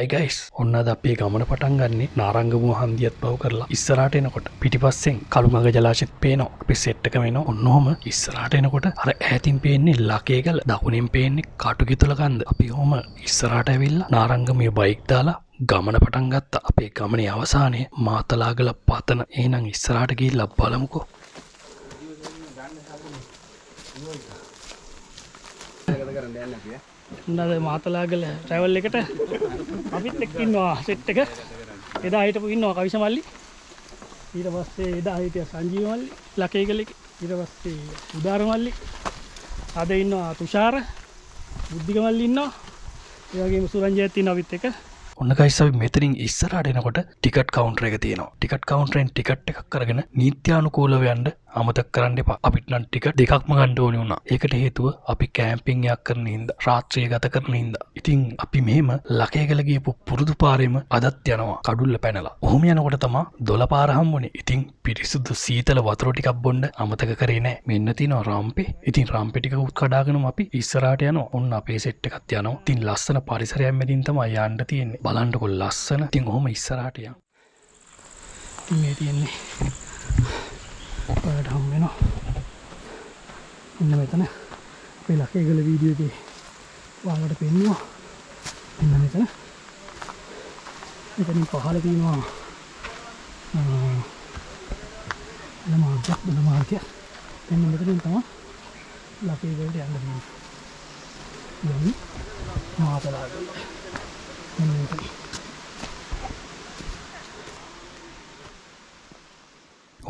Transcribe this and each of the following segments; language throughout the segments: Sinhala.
හයි ගයිස් ඔන්න අද අපේ ගමන පටන් ගන්නේ නාරංගමුව හන්දියත් පව කරලා ඉස්සරහට එනකොට පිටිපස්සෙන් කළුමග ජලාශෙත් පේනවා අපි සෙට් එක වෙනවා ඔන්නෝම ඉස්සරහට එනකොට අර ඈතින් පේන්නේ ලකේගල දකුණෙන් පේන්නේ කටුගෙතුල කන්ද අපි ඔහම ඉස්සරහට ඇවිල්ලා නාරංගමුවේ බයික් දාලා ගමන පටන් ගත්තා අපේ ගමනේ අවසානයේ මාතලාගල පතන එහෙනම් ඉස්සරහට ගිහිල්ලා බලමුකෝ නේද මාතලාගල ට්‍රැවල් එකට අපිත් එක්ක ඉන්නවා සෙට් එක එදා හිටපු ඉන්නවා කවිෂ මල්ලි ඊට පස්සේ එදා හිටිය සංජීව මල්ලි ලකේගල ඊට පස්සේ උදාර මල්ලි අද ඉන්නවා තුෂාර බුද්ධික මල්ලි ඉන්නවා ඒ වගේම සුරංජයත් ඉන්නවා අපිත් එක්ක ඔන්න ගයිස් අපි මෙතනින් ඉස්සරහට එනකොට ටිකට් කවුන්ටර් එක තියෙනවා ටිකට් කවුන්ටරෙන් ටිකට් එකක් අරගෙන නීත්‍යානුකූලව යන්න අමතක කරන්න එපා අපිට නම් ටිකට් දෙකක්ම ගන්න ඕනේ වුණා ඒකට හේතුව අපි කැම්පින් එකක් කරන හින්දා රාත්‍රිය ගත කරන හින්දා ඉතින් අපි මෙහෙම ලකේගල ගියපු පුරුදු පාරෙම අදත් යනවා කඩුල්ල පැනලා ඔහොම යනකොට තමයි දොළ පාර හම්බුනේ ඉතින් පිරිසුදු සීතල වතුර ටිකක් බොන්න අමතක කරේ නෑ මෙන්න තියෙනවා රාම්පේ ඉතින් රාම්පේ ටික උත් කඩාගෙනම අපි ඉස්සරහට යනවා ඔන්න අපේ සෙට් එකත් යනවා ඉතින් ලස්සන පරිසරයක් මැදින් තමයි යන්න තියෙන්නේ බලන්නකො ලස්සන ඉතින් ඔහොම ඉස්සරහට යන්න මේ තියෙන්නේ ඔයාලට හම් වෙනවා ඉන්න මෙතන අපේ ලකේගල වීඩියෝ එකේ ඔයාලට පෙන්නුවා ඉන්න මෙතන මෙතනින් පහළ තියෙනවා මාර්ගයක් මෙන්න මෙතනින් තමයි ලකේගලට යන්න තියෙන්නේ යන්නේ මාතලාගල මෙන්න මෙතන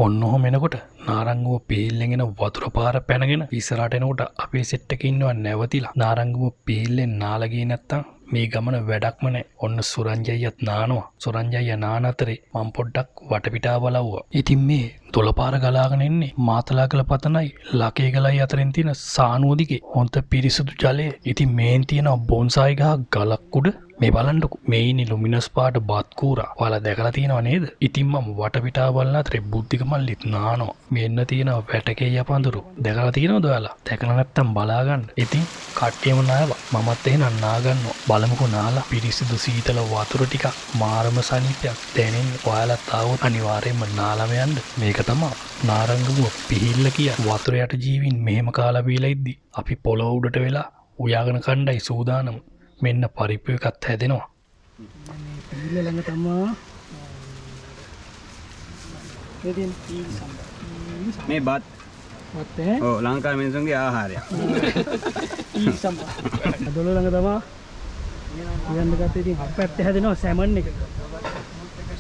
ඔන්න ඔහොම එනකොට නාරංගුව පීල්ලෙන් එන වතුර පාර පැනගෙන ඉස්සරහට එනකොට අපේ සෙට් එකේ ඉන්නවා නැවතිලා නාරංගුව පීල්ලෙන් නාලා ගියේ නැත්තම් මේ ගමන වැඩක්ම නැහැ. ඔන්න සුරංජයත් නානවා. සුරංජය නාන අතරේ මම පොඩ්ඩක් වටපිටා බලවුවා. ඉතින් මේ දොළපාර ගලාගෙන එන්නේ මාතලාගල පතනයි ලකේගලයි අතරින් තියෙන සානුව දිගේ හොන්ත පිරිසුදු ජලය. ඉතින් මේන් තියෙන බොන්සායි ගහ ගලක් උඩ මේ බලන්නකො මේ ඉන්නේ ලුමිනස් පාට බත් කූරා. ඔයාලා දැකලා තියෙනව නේද? ඉතින් මම වටපිටා බලන අතරේ බුද්ධික මල්ලිත් නානවා. මෙන්න තියෙන වැටකේ යපඳුරු. දැකලා තියෙනවද ඔයාලා? දැකලා නැත්තම් බලා ගන්න. ඉතින් කට්ටියම නාවා. මමත් එහෙනම් නා ගන්නවා. බලමුකෝ නාලා පිරිසිදු සීතල වතුර ටිකක් මාරම සනීපයක් දැනෙන්නේ. ඔයාලත් ආවොත් අනිවාර්යයෙන්ම නාලම යන්න. මේක තමයි නාරංගමුව පිහිල්ල කිය වතුර යට ජීවීන් මෙහෙම කාලා බීලා ඉද්දි අපි පොළොව උඩට වෙලා උයාගෙන කණ්ඩයි සූදානම. මෙන්න පරිප්පු එකත් හැදෙනවා. පිහිල්ල ළඟ තමයි මේ බත් ඔව් ලංකාවේ මිනිසුන්ගේ ආහාරය. දොළ ළඟ තමයි යන්න ගත්තේ ඉතින් අප පැත්තේ හැදෙනවා සැමන් එක.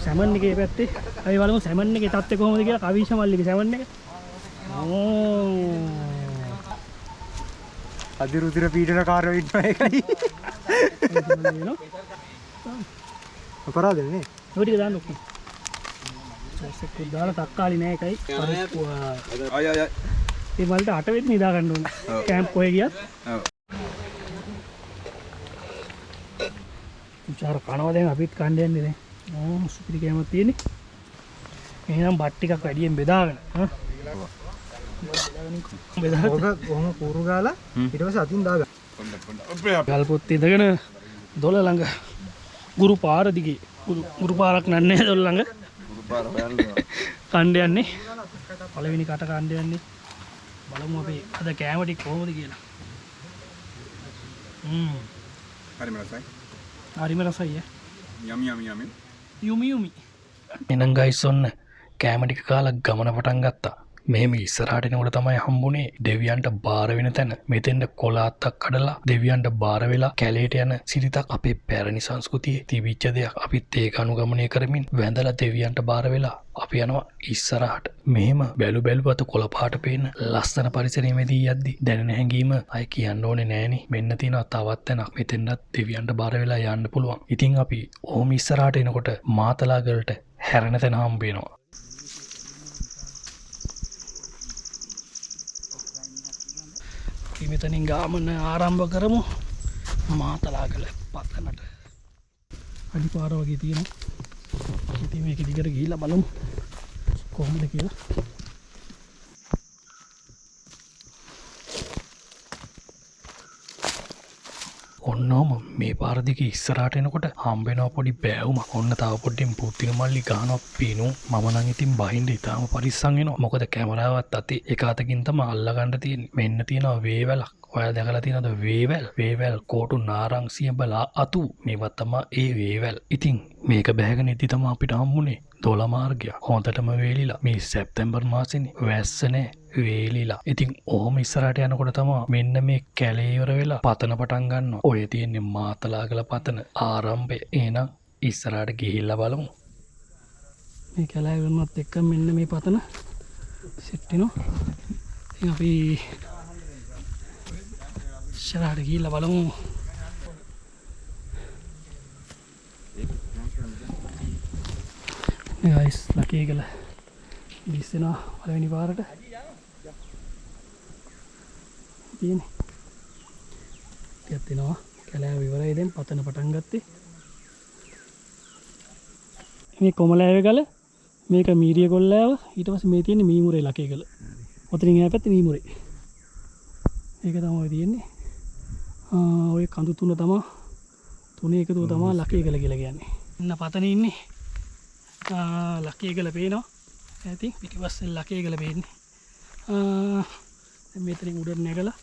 සැමන් එකේ පැත්තේ අපි බලමු සැමන් එකේ තත්ත්වය කොහොමද කියලා කවිෂ මල්ලිගේ සැමන් එක. අදිරුදිර පීඩන කාර්යෝ ඉන්නවා ඒකයි. අපරාධනේ නේ. ඔය ටික දාන්න ඔක්කොම. සෙක්ක දාලා තක්කාලි නෑ ඒකයි. අය අය. මේ වලට 8 වෙනි නිදා ගන්න ඕනේ. කැම්ප් කොහෙ ගියත්. ඔව්. උචාර කනවා දැන් අපිත් කන්න යන්නේ දැන්. සුපිරි කෑමක් තියෙන්නේ. එහෙනම් බත් ටිකක් වැඩියෙන් බෙදාගෙන. කොහොම කූරු ගාලා ඊට පස්සේ අතින් දාගන්න. ගල් පොත් ඉඳගෙන දොළ ළඟ ගුරු පාර දිගේ ගුරු පාරක් නන්නේ දොළ ළඟ ගුරු පාර බලන්න. කණ්ඩ යන්නේ. පළවෙනි කට කණ්ඩ යන්නේ. බලමු අපි අද කෑම ටික කොහොමද කියලා. හරිම රසයි. හරිම රසයි ඈ. යමි යමි යමි. යුමි යුමි. එහෙනම් ගයිස් ඔන්න කෑම ටික කාලා ගමන පටන් ගත්තා. මෙහෙම ඉස්සරහට එනකොට තමයි හම්බුනේ දෙවියන්ට බාර වෙන තැන. මෙතෙන්ද කොලාත්තක් කඩලා දෙවියන්ට බාර වෙලා කැලේට යන සිරිතක් අපේ පැරණි සංස්කෘතියේ තිබිච්ච දෙයක්. අපිත් ඒක අනුගමනය කරමින් වැඳලා දෙවියන්ට බාර වෙලා අපි යනවා ඉස්සරහට. මෙහෙම බැලු බැලුවත කොළ පාට පේන ලස්සන පරිසරයේදී යද්දි දැනෙන හැඟීම අය කියන්න ඕනේ නෑනේ. මෙන්න තියෙනවා තවත් තැනක්. මෙතෙන්වත් දෙවියන්ට බාර වෙලා යන්න පුළුවන්. ඉතින් අපි ඕම ඉස්සරහට එනකොට මාතලාගලට හැරෙන තැන හම්බ වෙනවා. මෙතනින් ගාමන ආරම්භ කරමු මාතලාගල පතනට. අඩිපාර වගේ තියෙනවා. ඉතින් මේක දිගට ගිහිල්ලා බලමු කොහොමද කියලා. ඔන්නෝම මේ පාරදික ඉස්සරහට එනකොට හම්බෙනවා පොඩි බෑවුමක්. ඔන්න තව පොඩ්ඩෙන් පුත්තින මල්ලි ගහනවා පීනු. මම නම් ඉතින් බහින්ද ඉතාලම පරිස්සම් වෙනවා. මොකද කැමරාවත් අතේ එක අතකින් තමයි අල්ලගන්න තියෙන්නේ. මෙන්න තියෙනවා වේවැලක්. ඔයා දැකලා තියෙනවද වේවැල්? වේවැල් කෝටු නාරංසිය බලා අතු. මේවත් තමයි ඒ වේවැල්. ඉතින් මේක බෑගෙන ඉදි තමයි අපිට හම්බුනේ දොළ මාර්ගය. හොඳටම වේලිලා. මේ සැප්තැම්බර් මාසෙනේ. වැස්ස නෑ. වේලිලා. ඉතින් ඔහොම ඉස්සරහට යනකොට තමයි මෙන්න මේ කැලේ ඉවර වෙලා පතන පටන් ගන්නවා. ඔය තියෙන්නේ මාතලාගල පතන ආරම්භය. එහෙනම් ඉස්සරහට ගිහිල්ලා බලමු. මේ කැලේ ඉවරනත් එක්ක මෙන්න මේ පතන සෙට් වෙනවා. ඉතින් අපි ඉස්සරහට ගිහිල්ලා බලමු. ගයිස් ලකේගල දිස්සෙනවා පළවෙනි පාරට තියෙන්නේ. ටිකක් දෙනවා කැලෑව ඉවරයි දැන් පතන පටන් ගත්තේ. මේ කොමලෑවේ ගල මේක මීරිය කොල්ලෑව ඊට පස්සේ මේ තියෙන්නේ මීමුරේ ලකේගල. ඔතනින් එහා පැත්තේ මීමුරේ. ඒක තමයි තියෙන්නේ. ඔය කඳු තුන තමයි තුනේ එකතුව තමයි ලකේගල කියලා කියන්නේ. ඉන්න පතනේ ඉන්නේ. ලකේගල පේනවා. ඇති පිටිපස්සෙන් ලකේගල පේන්නේ. දැන් මෙතනින් උඩට නැගලා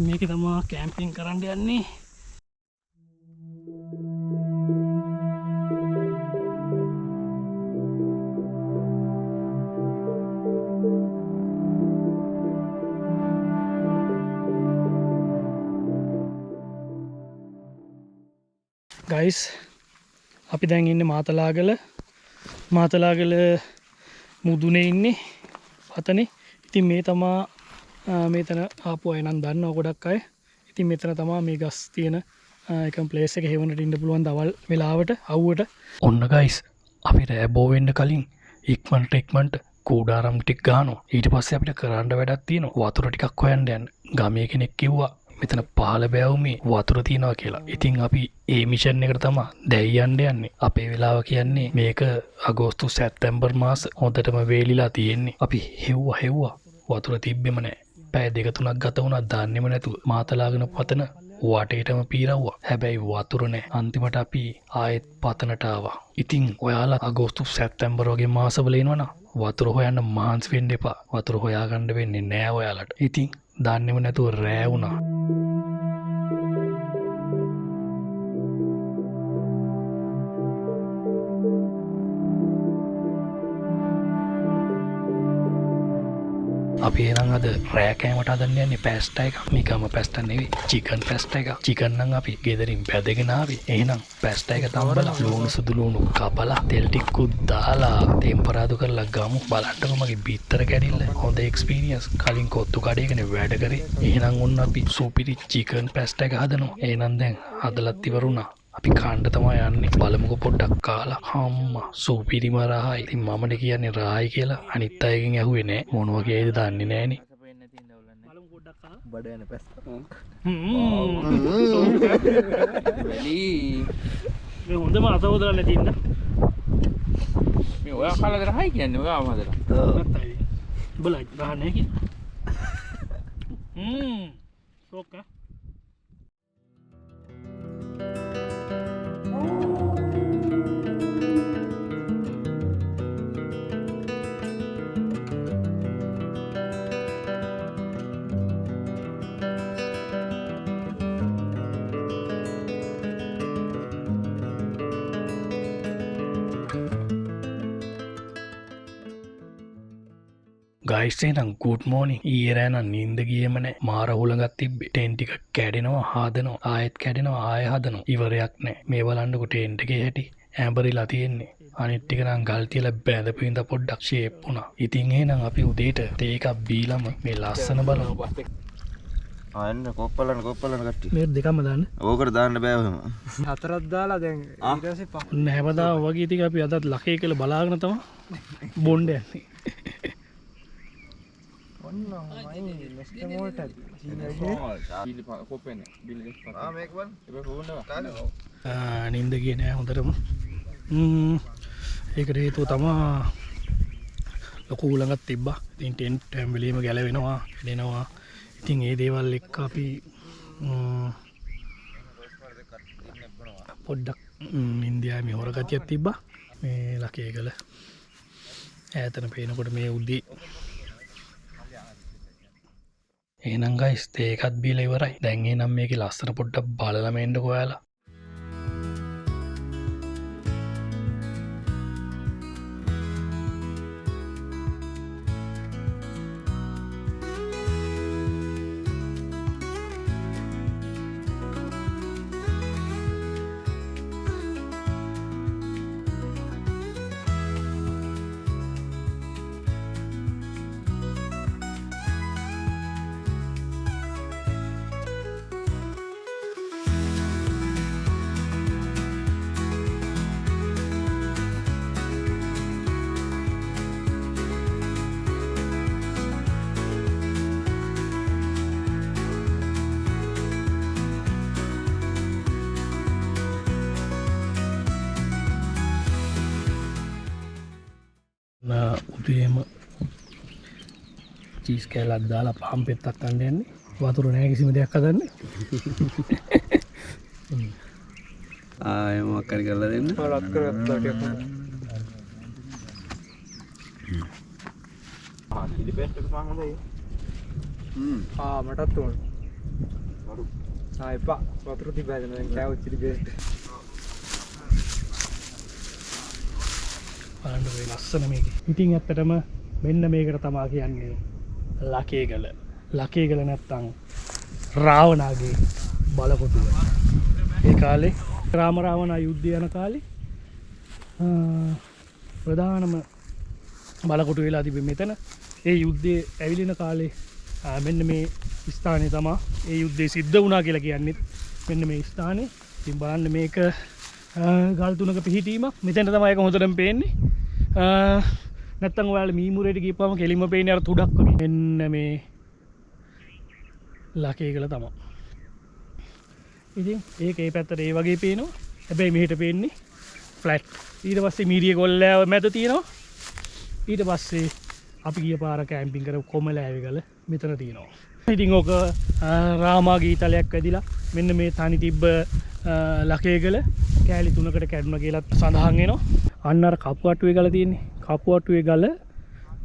මේක තමයි කැම්පින් කරන්න යන්නේ. ගයිස් අපි දැන් ඉන්නේ මාතලාගල මුදුනේ ඉන්නේ පතනේ. ඉතින් මේ තමා මෙතන ආපු අය නම් දන්නවා ගොඩක් අය. ඉතින් මෙතන තමා මේ ගස් තියෙන එකම ප්ලේස් එක හේවනට ඉන්න පුළුවන් දවල් වෙලාවට අවුවට. ඔන්න ගයිස් අපි රෑ බෝ වෙන්න කලින් ඉක්මනට කූඩාරම් ටික ගන්නවා. ඊට පස්සේ අපිට කරන්න වැඩක් තියෙනවා. වතුර ටිකක් හොයන්න යන්න. ගමේ කෙනෙක් කිව්වා මෙතන පහළ බෑවුමේ වතුර තියෙනවා කියලා. ඉතින් අපි ඒ මිෂන් එකට තමයි දැන් යන්න යන්නේ. අපේ වෙලාව කියන්නේ මේක අගෝස්තු සැප්තැම්බර් මාස හොඳටම වේලිලා තියෙන්නේ. අපි හෙව්වා වතුර තිබ්බෙම නැහැ. පැය දෙක තුනක් ගත වුණා දාන්නෙම නැතුව. මාතලාගෙන පතන වටේටම පීරවුවා. හැබැයි වතුර නැහැ. අන්තිමට අපි ආයෙත් පතනට ආවා. ඉතින් ඔයාලා අගෝස්තු සැප්තැම්බර් වගේ මාසවල එනවනම් වතුර හොයන්න මහන්සි වෙන්න එපා. වතුර හොයාගන්න වෙන්නේ නැහැ ඔයාලට. ඉතින් දාන්නෙම නැතුව රෑ වුණා. අපි එනම් අද රෑ කෑමට හදන්න යන්නේ පැස්ටා එකක්. මේකම පැස්ටා නෙවෙයි චිකන් පැස්ටා එකක්. චිකන් නම් අපි ගෙදරින් පැදගෙන ආවේ. එහෙනම් පැස්ටා එක තම්බලා ලුණු සුදු ලුණු කපලා තෙල් ටිකකුත් දාලා ටෙම්පරාදු කරලා ගමු. බලන්නකො මගේ බිත්තර කැඩිල්ල. හොඳ එක්ස්පීරියන්ස්. කලින් කොත්තු කඩේකනේ වැඩ කරේ. එහෙනම් ඔන්න අපි සුපිරි චිකන් පැස්ටා එක හදනවා. එහෙනම් දැන් හදලත් ඉවරුණා. අපි කණ්ඩ තමයි යන්නේ. බලමුකෝ පොඩ්ඩක් කාලා. අම්මා සුපිරිම රහයි. ඉතින් මමනේ කියන්නේ රහයි කියලා. අනිත් අයගෙන් ඇහුවේ නෑ. මොනවා කියයිද දන්නේ නෑනේ. බලමු පොඩ්ඩක් කාලා. බඩ යන පැස්ටා. මේ හොඳම අතවදලා නැති ඉන්න. මේ ඔයා කාලා රහයි කියන්නේ ඔයාම හදලා. නැත්තයි. බලන්න ගහන්නේ කියලා. සෝක. ගයිස් එහෙනම් ගුඩ් මෝර්නින්. ඊයේ රෑ නම් නිින්ද ගියේම නෑ. මාර හුලඟක් තිබ්බේ. ටෙන්ට් ටික කැඩෙනවා හදනවා ආයෙත් කැඩෙනවා ආයෙ හදනවා. ඉවරයක් නෑ. මේ බලන්නකො ටෙන්ට් එකේ හැටි ඇඹරිලා තියෙන්නේ. අනිත් ටික නම් ගල් තියලා බැඳපු ඉඳ පොඩ්ඩක් ෂේප් වුණා. ඉතින් එහෙනම් අපි උදේට තේ එකක් බීලම මේ ලස්සන බලමු. ආන්න කොප්පලන කට්ටිය. මේ දෙකම දාන්න. ඕකට දාන්න බෑ ඔහෙම. හතරක් දාලා දැන් ඊට පස්සේ පහ. ඔන්න හැමදාම වගේ ඉතින් අපි අදත් ලකේ කියලා බලාගෙන තමයි බොණ්ඩ යන්නේ. ඔන්න මයින් නෙස්ට් මොල්ට බිලි කොපෙන්නේ බිලි දෙස් පහ. මේක වන් ඒක කොහොමද? නින්ද ගියේ නෑ හොඳටම. ඒකට හේතුව තමයි ලොකු උලඟක් තිබ්බා. ඉතින් ටෙන්ට් හැම වෙලෙම ගැලවෙනවා, දෙනවා. ඉතින් ඒ දේවල් එක්ක අපි පොඩ්ඩක් ඉන්දියාවේ මේ හොර ගතියක් තිබ්බා. මේ ලකේගල ඈතන පේනකොට මේ උදේ එහෙනම් ගයිස් තේ එකත් බීලා ඉවරයි. දැන් එහෙනම් මේකේ ලස්සන පොඩ්ඩක් බලලම එන්නකෝ ඔයාලා. උදේම චීස් කෑල්ලක් දාලා පහම් පෙත්තක් කන්න යන්නේ. වතුර නැහැ කිසිම දෙයක් හදන්නේ. ආයෙ මොකක් හරි කරලා දෙන්න. රත් කරගත්තා ටිකක්. චිලි පේස්ට් එක මම හොඳයි. මටත් ඕන. වරු. එපා. වතුර තිබ්බද දැන් කෑව චිලි පේස්ට්. බලන්න මේ ලස්සන මේකේ. ඉතින් ඇත්තටම මෙන්න මේකට තමයි කියන්නේ ලකේගල. ලකේගල නැත්තම් රාවණාගේ බලකොටුව. ඒ කාලේ රාම රාවණ යුද්ධය යන කාලේ ප්‍රධානම බලකොටු වෙලා තිබෙ මෙතන. ඒ යුද්ධයේ ඇවිලින කාලේ මෙන්න මේ ස්ථානේ තමයි ඒ යුද්ධය සිද්ධ වුණා කියලා කියන්නේ. මෙන්න මේ ස්ථානේ. ඉතින් බලන්න මේක ගල් තුනක පිහිටීමක්. මෙතන තමයි ඒක හොඳටම පේන්නේ. නැත්තම් ඔයාලා මීමුරේට ගිහපුවම කෙලින්ම පේන්නේ අර තුඩක් වගේ. මෙන්න මේ ලකේගල තමයි. ඉතින් ඒක ඒ පැත්තට ඒ වගේ පේනවා. හැබැයි මෙහෙට පේන්නේ ෆ්ලැට්. ඊට පස්සේ මීරිය කොල්ලෑව මැද තියෙනවා. ඊට පස්සේ අපි ගිය පාර කැම්පින් කරපු කොමලෑවගල මෙතන තියෙනවා. ඉතින් ඕක රාමා ගීතලයක් වැදිලා මෙන්න මේ තනි තිබ්බ ලකේගල කෑලි 3කට කැඩුණා කියලා සඳහන් වෙනවා. අන්න අර කපුවට්ටුවේ ගල තියෙන්නේ. කපුවට්ටුවේ ගල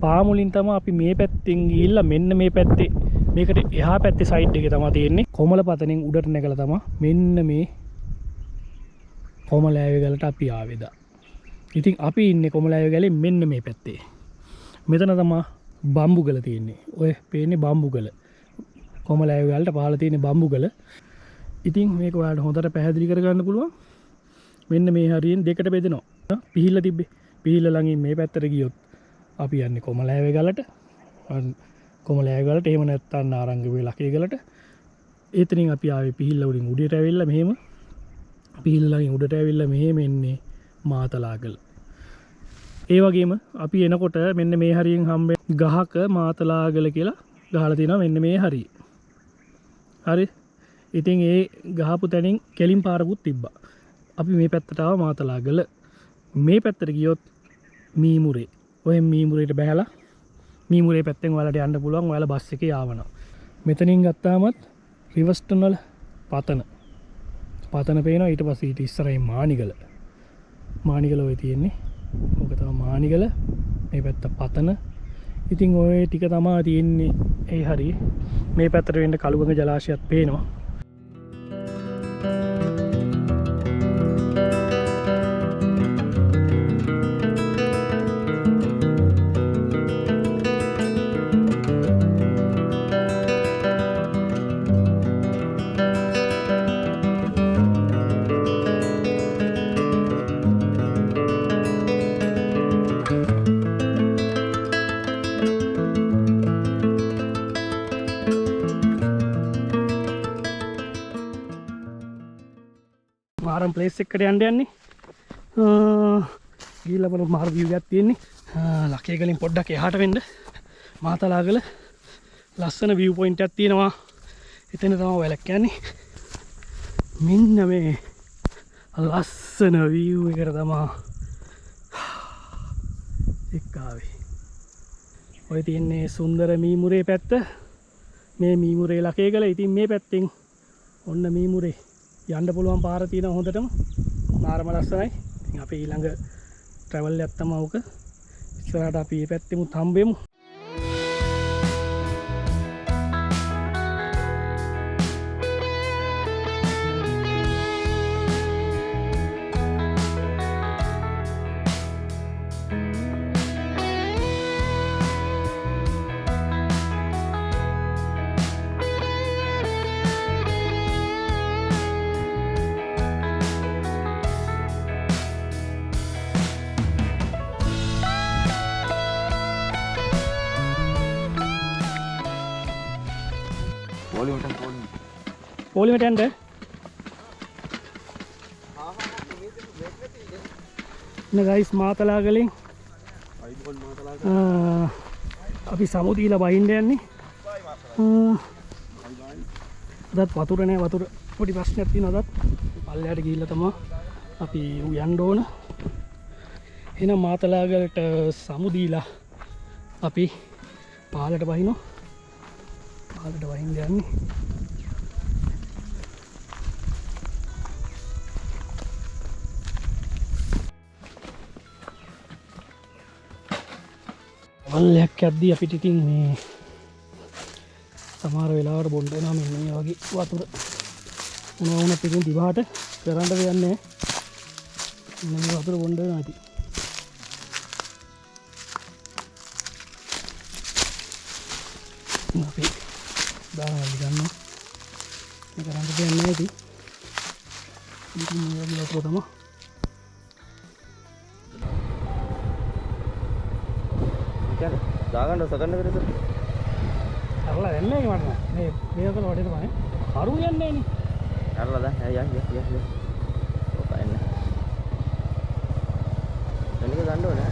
පාමුලින් තමයි අපි මේ පැත්තෙන් ගිහිල්ලා මෙන්න මේ පැත්තේ මේකට එහා පැත්තේ සයිඩ් එකේ තමයි තියෙන්නේ. කොමලපතනෙන් උඩට නැගලා තමයි මෙන්න මේ කොමලෑවේ ගලට අපි ආවේදා. ඉතින් අපි ඉන්නේ කොමලෑවේ ගලේ මෙන්න මේ පැත්තේ. මෙතන තමයි බම්බුගල තියෙන්නේ. ඔය පේන්නේ බම්බුගල. කොමලෑවේ ගලට පහළ තියෙන බම්බුගල. ඉතින් මේක ඔයාලට හොඳට පැහැදිලි කරගන්න පුළුවන්. මෙන්න මේ හරියෙන් දෙකට බෙදෙනවා. පිහිල්ල තිබ්බේ. පිහිල්ල ළඟින් මේ පැත්තට ගියොත් අපි යන්නේ කොමලෑවේ ගලට. කොමලෑවේ ගලට එහෙම නැත්නම් නාරංගවේ ලකේගලට. එතනින් අපි ආවේ පිහිල්ල උඩින් උඩට ඇවිල්ලා මෙහෙම පිහිල්ල ළඟින් උඩට ඇවිල්ලා මෙහෙම එන්නේ මාතලාගල. ඒ වගේම අපි එනකොට මෙන්න මේ හරියෙන් හම්බෙන ගහක මාතලාගල කියලා ගහලා තියෙනවා මෙන්න මේ හරිය. හරි. ඉතින් ඒ ගහපු තැනින් කෙලින් පාරකුත් තිබ්බා. අපි මේ පැත්තට ආව මාතලාගල. මේ පැත්තට ගියොත් මීමුරේ. ඔය මීමුරේට බැහැලා මීමුරේ පැත්තෙන් ඔයාලට යන්න පුළුවන්. ඔයාලා බස් එකේ ආවනම්. මෙතනින් ගත්තාමත් රිවර්ස් ටනල් පතන පේනවා. ඊට පස්සේ ඊට ඉස්සරහින් මානිගල. මානිගල ඔය තියෙන්නේ. ඕක තමයි මානිගල. මේ පැත්ත පතන. ඉතින් ඔය ටික තමයි තියෙන්නේ. ඒ හරිය. මේ පැත්තට වෙන්න කළුගඟ ජලාශයත් පේනවා. මාරම් ප්ලේස් එකට යන්න යන්නේ. ගිහිල්ලා බලමු මාර view එකක් තියෙන්නේ. ලකේගලින් පොඩ්ඩක් එහාට වෙන්න. මාතලාගල ලස්සන view point එකක් තියෙනවා. එතන තමයි ඔයාලා කියන්නේ. මෙන්න මේ ලස්සන view එකට තමයි එක්ක ආවේ. ඔය තියෙන්නේ සුන්දර මීමුරේ පැත්ත. මේ මීමුරේ ලකේගල. ඉතින් මේ පැත්තෙන් ඔන්න මීමුරේ යන්න පුළුවන් පාර තියෙනවා හොඳටම. මාරම ලස්සනයි. ඉතින් අපි ඊළඟ ට්‍රැවල් එකක් තමයි ඕක. ඉස්සරහට අපි මේ පැත්තෙමුත් හම්බෙමු. පොලිමට යන්න ගයිස් මාතලාගලෙන් අපි සමුදීලා බහින්න යන්නේ. අදත් වතුර නෑ. වතුර පොඩි ප්‍රශ්නයක් තියෙනවා. අදත් පල්ලෙහාට ගිහිල්ලා තමයි අපි යන්න ඕන. එහෙනම් මාතලාගලට සමුදීලා අපි පාලට බහිනවා. පාලට බහින්න යන්නේ. වල්ලයක් යද්දී අපිට ඉතින් මේ සමහර වෙලාවට බොන්න වෙනවා මෙන්න මේ වගේ වතුර. මොනවා වුණත් ඉතින් දිවාට කරන්න දෙයක් නැහැ. මෙන්න මේ වතුර බොන්න වෙනවා ඉතින්. අපි දාලා ගන්නවා. මේ කරන්න දෙයක් නැහැ ඉතින්. ඉතින් මේ වගේ වතුර තමයි. දාගන්න සකන්න වෙරද? අරලා යන්නේ මට නෑ. මේ මේක වටේට තමයි. කරු යන්නේ නේ. අරලා දාන්න. යන්න. ඔක එන්න. එන්නක ගන්න ඕනේ.